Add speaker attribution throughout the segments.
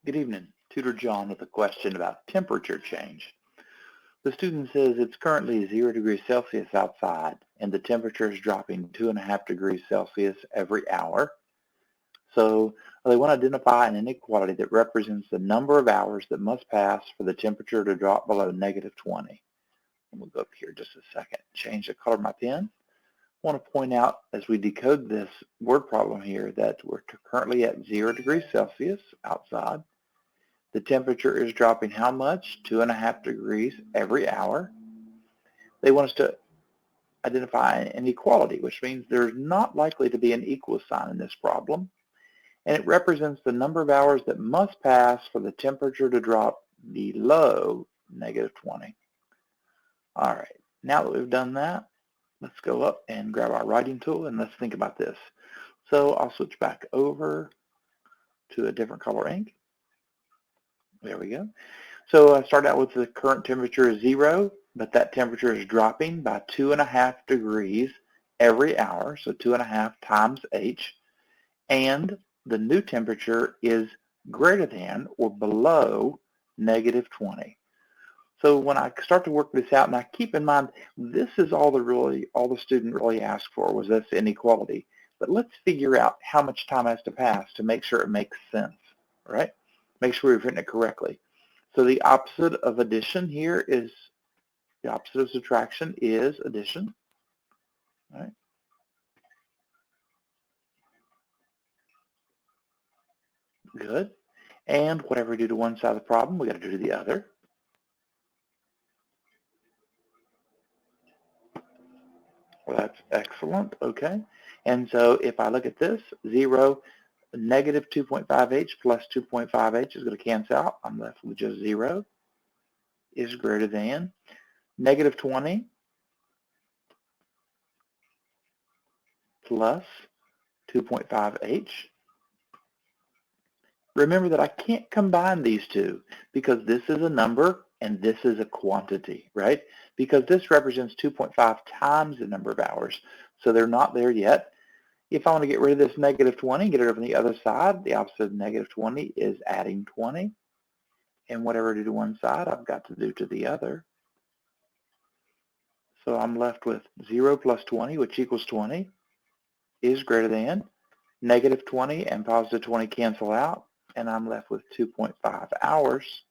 Speaker 1: Good evening. Tutor John with a question about temperature change. The student says it's currently 0 degrees Celsius outside and the temperature is dropping 2.5 degrees Celsius every hour. So they want to identify an inequality that represents the number of hours that must pass for the temperature to drop below -20. And we'll go up here just a second, change the color of my pen. I want to point out as we decode this word problem here that we're currently at 0 degrees Celsius outside. The temperature is dropping how much? 2.5 degrees every hour. They want us to identify an inequality, which means there's not likely to be an equal sign in this problem. And it represents the number of hours that must pass for the temperature to drop below -20. All right, now that we've done that, let's go up and grab our writing tool and let's think about this. So I'll switch back over to a different color ink. There we go. So I start out with the current temperature is 0, but that temperature is dropping by 2.5 degrees every hour, so 2.5 times H, and the new temperature is greater than or below -20. So when I start to work this out, and I keep in mind, this is all the student really asked for was this inequality. But let's figure out how much time has to pass to make sure it makes sense, right? Make sure we've written it correctly. So the opposite of addition here is, the opposite of subtraction is addition, right? Good. And whatever we do to one side of the problem, we got to do to the other. Well, that's excellent, okay. And so if I look at this, 0, negative 2.5h plus 2.5h is going to cancel out. I'm left with just 0 is greater than -20 plus 2.5h. Remember that I can't combine these two because this is a number and this is a quantity, right? Because this represents 2.5 times the number of hours, so they're not there yet. If I want to get rid of this -20, get it over on the other side, the opposite of -20 is adding 20. And whatever I do to one side, I've got to do to the other. So I'm left with 0 plus 20, which equals 20, is greater than -20 and positive 20 cancel out, and I'm left with 2.5 hours.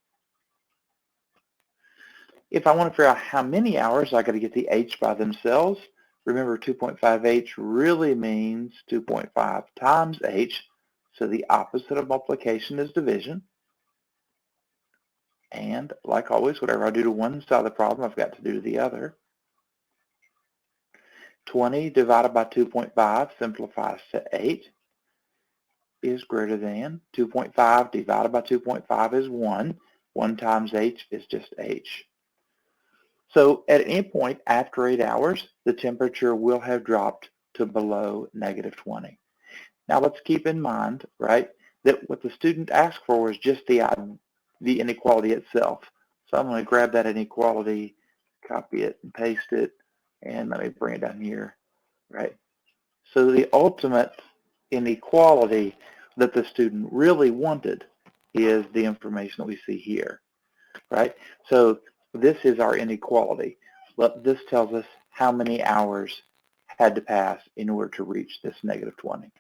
Speaker 1: If I want to figure out how many hours, I got to get the h by themselves. Remember, 2.5h really means 2.5 times h, so the opposite of multiplication is division. And like always, whatever I do to one side of the problem, I've got to do to the other. 20 divided by 2.5 simplifies to 8 is greater than 2.5 divided by 2.5 is 1. 1 times h is just h. So at any point after 8 hours, the temperature will have dropped to below -20. Now let's keep in mind, right, that what the student asked for was just the inequality itself. So I'm going to grab that inequality, copy it, and paste it, and let me bring it down here, right? So the ultimate inequality that the student really wanted is the information that we see here, right? So this is our inequality. This tells us how many hours had to pass in order to reach this -20.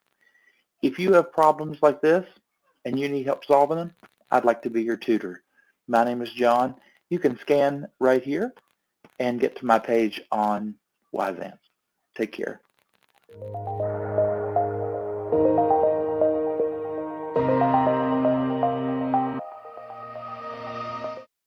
Speaker 1: If you have problems like this and you need help solving them, I'd like to be your tutor. My name is John. You can scan right here and get to my page on Wyzant. Take care.